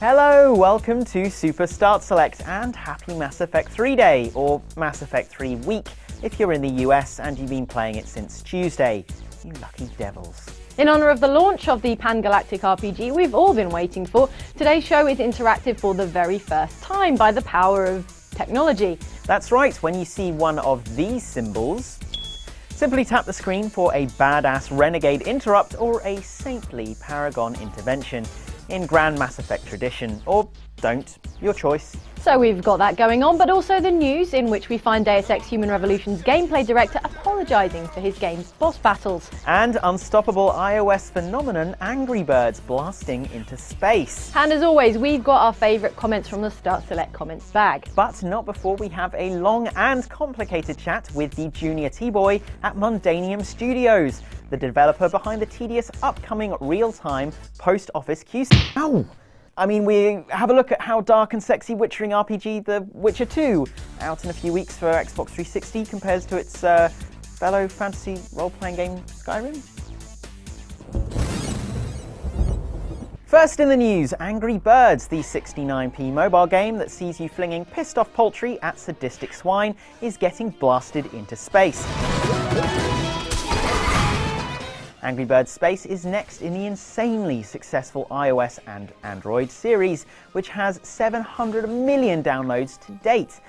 Hello, welcome to Super Start Select and happy Mass Effect 3 Day, or Mass Effect 3 Week if you're in the US and you've been playing it since Tuesday. You lucky devils. In honour of the launch of the pan-galactic RPG we've all been waiting for, today's show is interactive for the very first time by the power of technology. That's right, when you see one of these symbols, simply tap the screen for a badass renegade interrupt or a saintly paragon intervention in Grand Mass Effect tradition, or don't, your choice. So we've got that going on, but also the news in which we find Deus Ex Human Revolution's gameplay director apologising for his game's boss battles. And unstoppable iOS phenomenon Angry Birds blasting into space. And as always, we've got our favourite comments from the Start Select comments bag. But not before we have a long and complicated chat with the junior T-Boy at Mundanium Studios, the developer behind the tedious upcoming real-time post-office QC. Ow! I mean, we have a look at how dark and sexy witchering RPG The Witcher 2, out in a few weeks for Xbox 360, compares to its fellow fantasy role-playing game Skyrim. First in the news, Angry Birds, the 69p mobile game that sees you flinging pissed-off poultry at sadistic swine, is getting blasted into space. Angry Birds Space is next in the insanely successful iOS and Android series, which has 700 million downloads to date.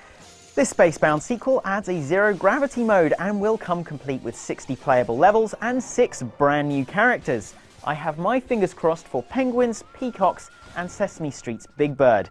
This spacebound sequel adds a zero-gravity mode and will come complete with 60 playable levels and 6 brand new characters. I have my fingers crossed for penguins, peacocks, and Sesame Street's Big Bird.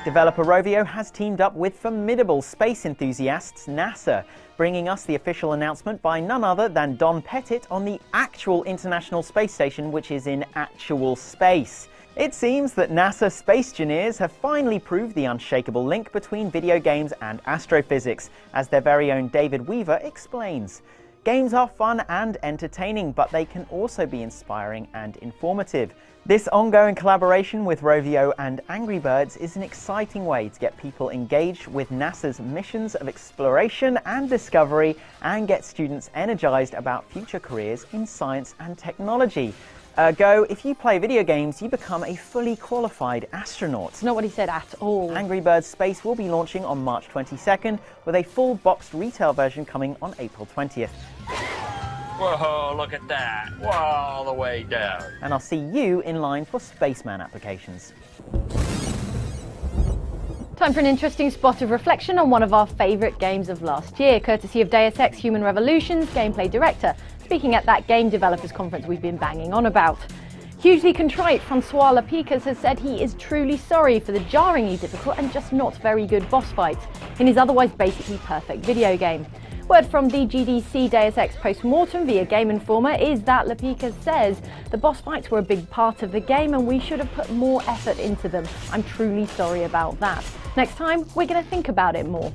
Developer Rovio has teamed up with formidable space enthusiasts NASA, bringing us the official announcement by none other than Don Pettit on the actual International Space Station, which is in actual space. It seems that NASA space engineers have finally proved the unshakable link between video games and astrophysics, as their very own David Weaver explains. Games are fun and entertaining, but they can also be inspiring and informative. This ongoing collaboration with Rovio and Angry Birds is an exciting way to get people engaged with NASA's missions of exploration and discovery and get students energized about future careers in science and technology. Ergo, if you play video games, you become a fully qualified astronaut. It's not what he said at all. Angry Birds Space will be launching on March 22nd, with a full boxed retail version coming on April 20th. Whoa, look at that. Whoa, all the way down. And I'll see you in line for Spaceman applications. Time for an interesting spot of reflection on one of our favourite games of last year, courtesy of Deus Ex Human Revolution's gameplay director, speaking at that game developers conference we've been banging on about. Hugely contrite, Francois Lapicas has said he is truly sorry for the jarringly difficult and just not very good boss fights in his otherwise basically perfect video game. Word from the GDC Deus Ex post-mortem via Game Informer is that Lapicas says the boss fights were a big part of the game and we should have put more effort into them. I'm truly sorry about that. Next time, we're going to think about it more.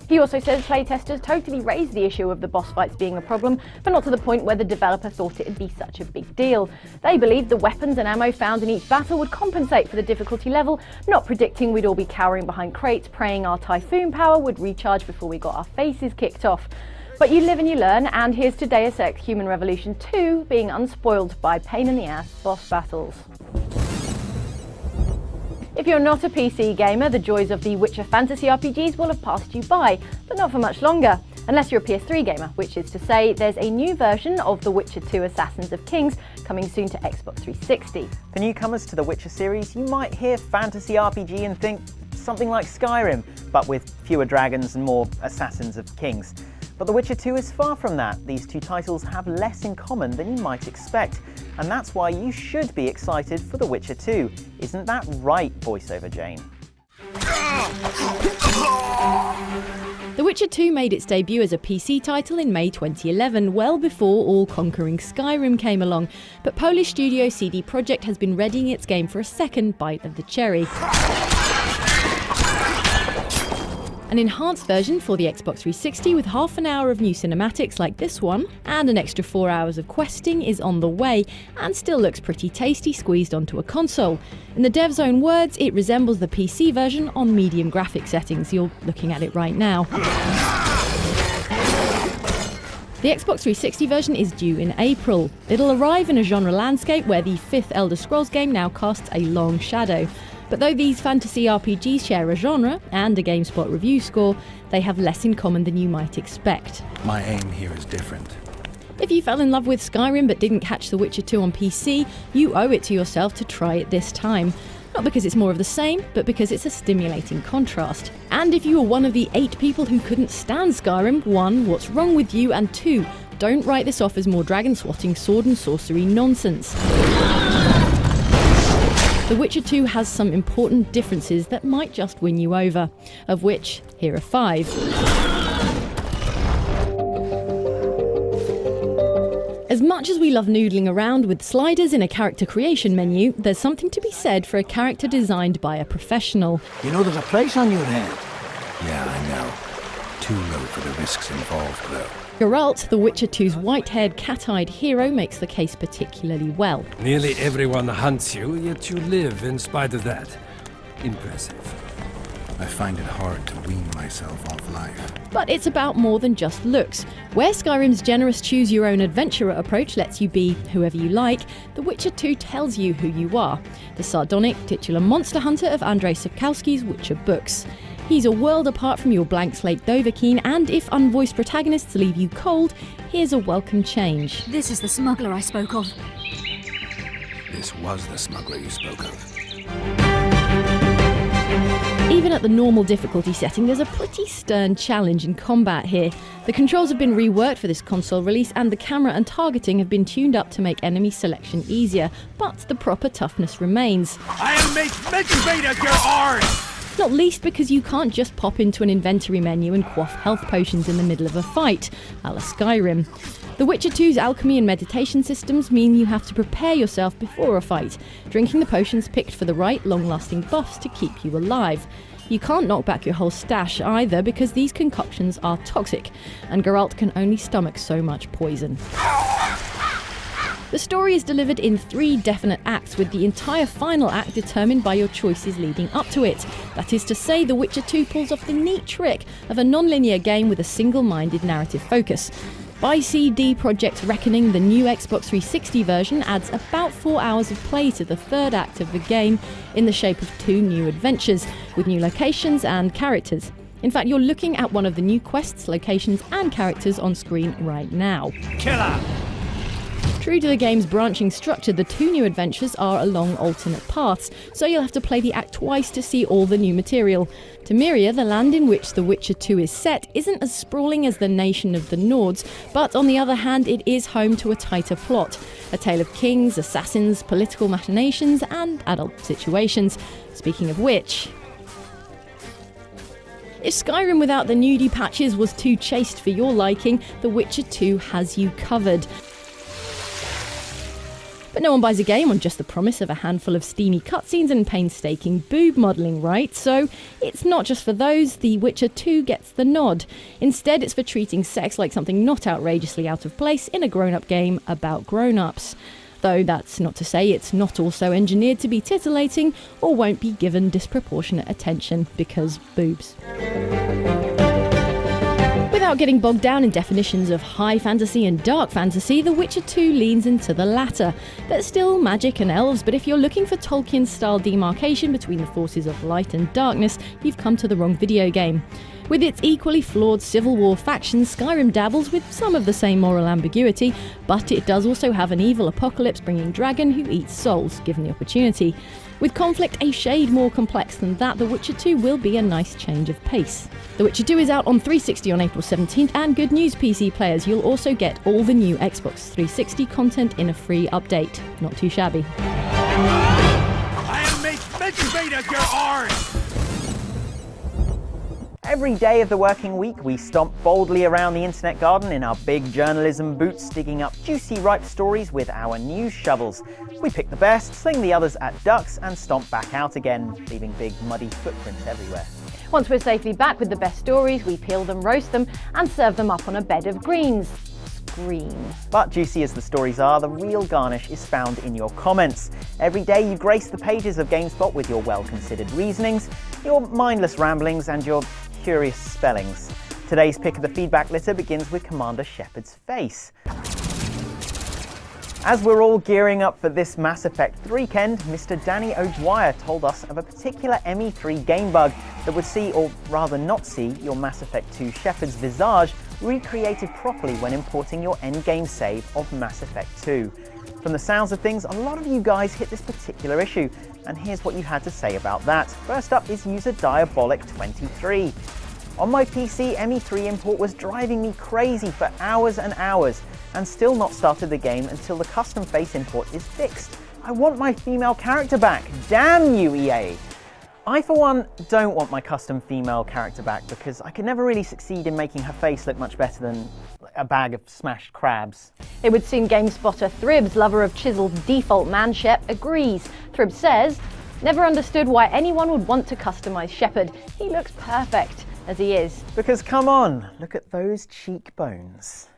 He also says playtesters totally raised the issue of the boss fights being a problem, but not to the point where the developer thought it'd be such a big deal. They believed the weapons and ammo found in each battle would compensate for the difficulty level, not predicting we'd all be cowering behind crates, praying our Typhoon power would recharge before we got our faces kicked off. But you live and you learn, and here's to Deus Ex Human Revolution 2 being unspoiled by pain-in-the-ass boss battles. If you're not a PC gamer, the joys of the Witcher fantasy RPGs will have passed you by, but not for much longer. Unless you're a PS3 gamer, which is to say there's a new version of The Witcher 2 Assassins of Kings coming soon to Xbox 360. For newcomers to the Witcher series, you might hear fantasy RPG and think something like Skyrim, but with fewer dragons and more Assassins of Kings. But The Witcher 2 is far from that. These two titles have less in common than you might expect, and that's why you should be excited for The Witcher 2. Isn't that right, voiceover Jane? The Witcher 2 made its debut as a PC title in May 2011, well before all-conquering Skyrim came along, but Polish studio CD Projekt has been readying its game for a second bite of the cherry. An enhanced version for the Xbox 360 with half an hour of new cinematics like this one, and an extra 4 hours of questing is on the way, and still looks pretty tasty squeezed onto a console. In the dev's own words, it resembles the PC version on medium graphic settings. You're looking at it right now. The Xbox 360 version is due in April. It'll arrive in a genre landscape where the fifth Elder Scrolls game now casts a long shadow. But though these fantasy RPGs share a genre and a GameSpot review score, they have less in common than you might expect. My aim here is different. If you fell in love with Skyrim but didn't catch The Witcher 2 on PC, you owe it to yourself to try it this time. Not because it's more of the same, but because it's a stimulating contrast. And if you were one of the 8 people who couldn't stand Skyrim, 1, what's wrong with you, and 2, don't write this off as more dragon-swatting sword and sorcery nonsense. The Witcher 2 has some important differences that might just win you over, of which, here are 5. As much as we love noodling around with sliders in a character creation menu, there's something to be said for a character designed by a professional. You know there's a price on your head. Yeah, I know. Too low for the risks involved, though. Geralt, The Witcher 2's white-haired, cat-eyed hero, makes the case particularly well. Nearly everyone hunts you, yet you live in spite of that. Impressive. I find it hard to wean myself off life. But it's about more than just looks. Where Skyrim's generous choose-your-own-adventurer approach lets you be whoever you like, The Witcher 2 tells you who you are. The sardonic, titular monster hunter of Andrzej Sapkowski's Witcher books. He's a world apart from your blank slate Dovahkiin, and if unvoiced protagonists leave you cold, here's a welcome change. This is the smuggler I spoke of. This was the smuggler you spoke of. Even at the normal difficulty setting, there's a pretty stern challenge in combat here. The controls have been reworked for this console release, and the camera and targeting have been tuned up to make enemy selection easier, but the proper toughness remains. I am made of your arms! Not least because you can't just pop into an inventory menu and quaff health potions in the middle of a fight, a la Skyrim. The Witcher 2's alchemy and meditation systems mean you have to prepare yourself before a fight, drinking the potions picked for the right long-lasting buffs to keep you alive. You can't knock back your whole stash either because these concoctions are toxic, and Geralt can only stomach so much poison. The story is delivered in 3 definite acts, with the entire final act determined by your choices leading up to it. That is to say, The Witcher 2 pulls off the neat trick of a non-linear game with a single-minded narrative focus. By CD Projekt's reckoning, the new Xbox 360 version adds about 4 hours of play to the third act of the game in the shape of 2 new adventures, with new locations and characters. In fact, you're looking at one of the new quests, locations and characters on screen right now. Killer! True to the game's branching structure, the 2 new adventures are along alternate paths, so you'll have to play the act twice to see all the new material. Temeria, the land in which The Witcher 2 is set, isn't as sprawling as the nation of the Nords, but on the other hand it is home to a tighter plot. A tale of kings, assassins, political machinations and adult situations. Speaking of which... if Skyrim without the nudie patches was too chaste for your liking, The Witcher 2 has you covered. But no one buys a game on just the promise of a handful of steamy cutscenes and painstaking boob modelling, right? So it's not just for those. The Witcher 2 gets the nod. Instead, it's for treating sex like something not outrageously out of place in a grown-up game about grown-ups. Though that's not to say it's not also engineered to be titillating or won't be given disproportionate attention because boobs. Without getting bogged down in definitions of high fantasy and dark fantasy, The Witcher 2 leans into the latter. There's still magic and elves, but if you're looking for Tolkien-style demarcation between the forces of light and darkness, you've come to the wrong video game. With its equally flawed Civil War factions, Skyrim dabbles with some of the same moral ambiguity, but it does also have an evil apocalypse-bringing dragon who eats souls, given the opportunity. With conflict a shade more complex than that, The Witcher 2 will be a nice change of pace. The Witcher 2 is out on 360 on April 17th, and good news PC players, you'll also get all the new Xbox 360 content in a free update. Not too shabby. I am made of your arms! Every day of the working week, we stomp boldly around the internet garden in our big journalism boots, digging up juicy, ripe stories with our news shovels. We pick the best, sling the others at ducks, and stomp back out again, leaving big, muddy footprints everywhere. Once we're safely back with the best stories, we peel them, roast them, and serve them up on a bed of greens. Green. But juicy as the stories are, the real garnish is found in your comments. Every day you grace the pages of GameSpot with your well-considered reasonings, your mindless ramblings, and your curious spellings. Today's pick of the feedback litter begins with Commander Shepard's face. As we're all gearing up for this Mass Effect 3-kend, Mr. Danny O'Dwyer told us of a particular ME3 game bug that would see, or rather not see, your Mass Effect 2 Shepard's visage recreated properly when importing your endgame save of Mass Effect 2. From the sounds of things, a lot of you guys hit this particular issue, and here's what you had to say about that. First up is user Diabolic23. On my PC, ME3 import was driving me crazy for hours and hours, and still not started the game until the custom face import is fixed. I want my female character back. Damn you, EA! I, for one, don't want my custom female character back because I could never really succeed in making her face look much better than a bag of smashed crabs. It would seem GameSpotter Thribs, lover of chiseled default man Shep, agrees. Thribs says, "Never understood why anyone would want to customize Shepard. He looks perfect as he is." Because come on, look at those cheekbones.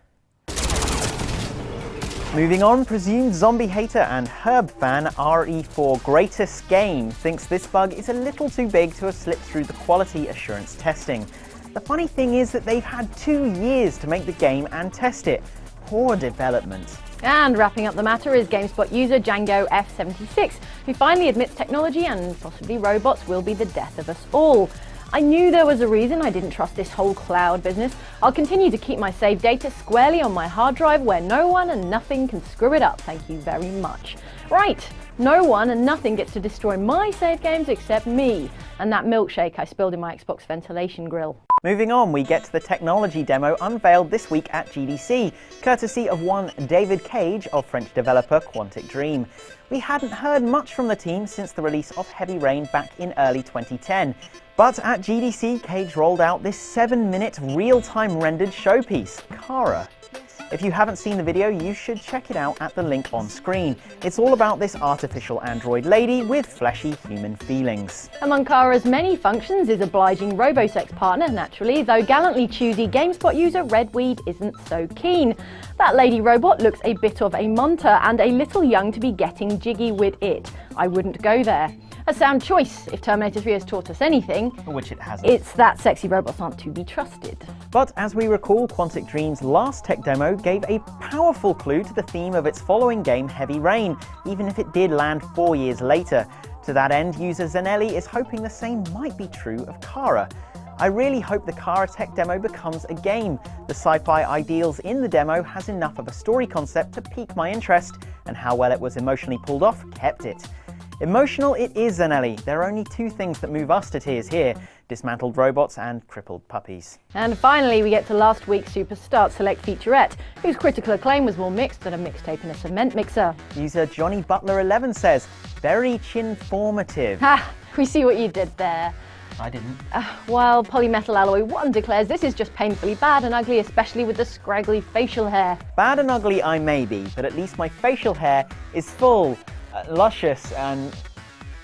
Moving on, presumed zombie hater and Herb fan RE4 Greatest Game thinks this bug is a little too big to have slipped through the quality assurance testing. The funny thing is that they've had 2 years to make the game and test it. Poor development. And wrapping up the matter is GameSpot user Django F76, who finally admits technology and possibly robots will be the death of us all. "I knew there was a reason I didn't trust this whole cloud business. I'll continue to keep my save data squarely on my hard drive where no one and nothing can screw it up. Thank you very much." Right, no one and nothing gets to destroy my save games except me and that milkshake I spilled in my Xbox ventilation grill. Moving on, we get to the technology demo unveiled this week at GDC, courtesy of one David Cage of French developer Quantic Dream. We hadn't heard much from the team since the release of Heavy Rain back in early 2010. But at GDC, Cage rolled out this 7-minute real-time rendered showpiece, Kara. If you haven't seen the video, you should check it out at the link on screen. It's all about this artificial android lady with fleshy human feelings. Among Kara's many functions is obliging robosex partner, naturally, though gallantly choosy GameSpot user Redweed isn't so keen. That lady robot looks a bit of a monter and a little young to be getting jiggy with it. I wouldn't go there. A sound choice, if Terminator 3 has taught us anything. Which it hasn't. It's that sexy robots aren't to be trusted. But as we recall, Quantic Dream's last tech demo gave a powerful clue to the theme of its following game, Heavy Rain, even if it did land 4 years later. To that end, user Zanelli is hoping the same might be true of Kara. I really hope the Kara tech demo becomes a game. The sci-fi ideals in the demo has enough of a story concept to pique my interest, and how well it was emotionally pulled off kept it. Emotional it is, Zanelli. There are only 2 things that move us to tears here: dismantled robots and crippled puppies. And finally, we get to last week's Super Start Select featurette, whose critical acclaim was more mixed than a mixtape in a cement mixer. User Johnny Butler 11 says, "Very chinformative." Ha! We see what you did there. I didn't. While Polymetal Alloy 1 declares this is just painfully bad and ugly, especially with the scraggly facial hair. Bad and ugly I may be, but at least my facial hair is full, luscious and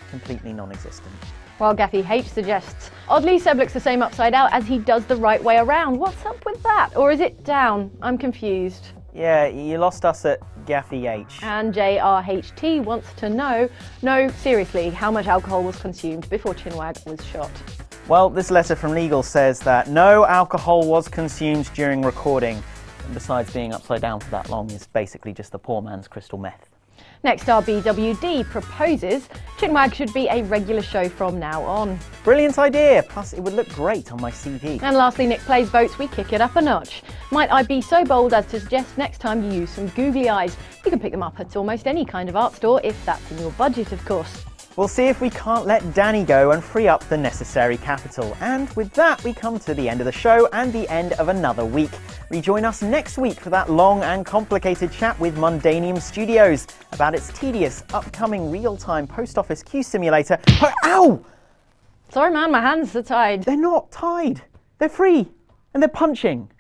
completely non-existent. While Gaffy H suggests, oddly Seb looks the same upside out as he does the right way around. What's up with that? Or is it down? I'm confused. Yeah, you lost us at Gaffy H. And JRHT wants to know, no, seriously, how much alcohol was consumed before Chinwag was shot? Well, this letter from Legal says that no alcohol was consumed during recording. And besides being upside down for that long is basically just the poor man's crystal meth. Next, our BWD proposes Chinwag should be a regular show from now on. Brilliant idea, plus it would look great on my CV. And lastly, Nick Plays votes we kick it up a notch. Might I be so bold as to suggest next time you use some googly eyes? You can pick them up at almost any kind of art store, if that's in your budget, of course. We'll see if we can't let Danny go and free up the necessary capital. And with that, we come to the end of the show and the end of another week. Rejoin us next week for that long and complicated chat with Mundanium Studios about its tedious, upcoming real-time post office queue simulator. Ow! Sorry man, my hands are tied. They're not tied. They're free. And they're punching.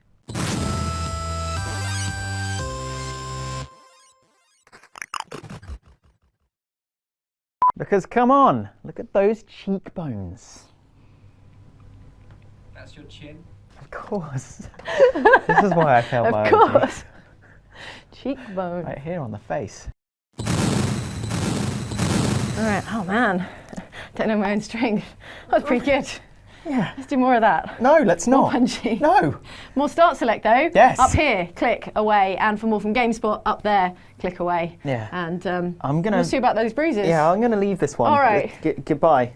Because come on, look at those cheekbones. That's your chin? Of course. This is why I failed my Of course. Cheekbone. Right here on the face. Alright, oh man. Don't know my own strength. That was pretty good. Yeah. Let's do more of that. No, let's More not. punchy. No. More start select though. Yes. Up here, click away, and for more from GameSpot, up there, click away. Yeah. And I'm gonna. we'll see about those bruises. Yeah, I'm gonna leave this one. All right. Goodbye.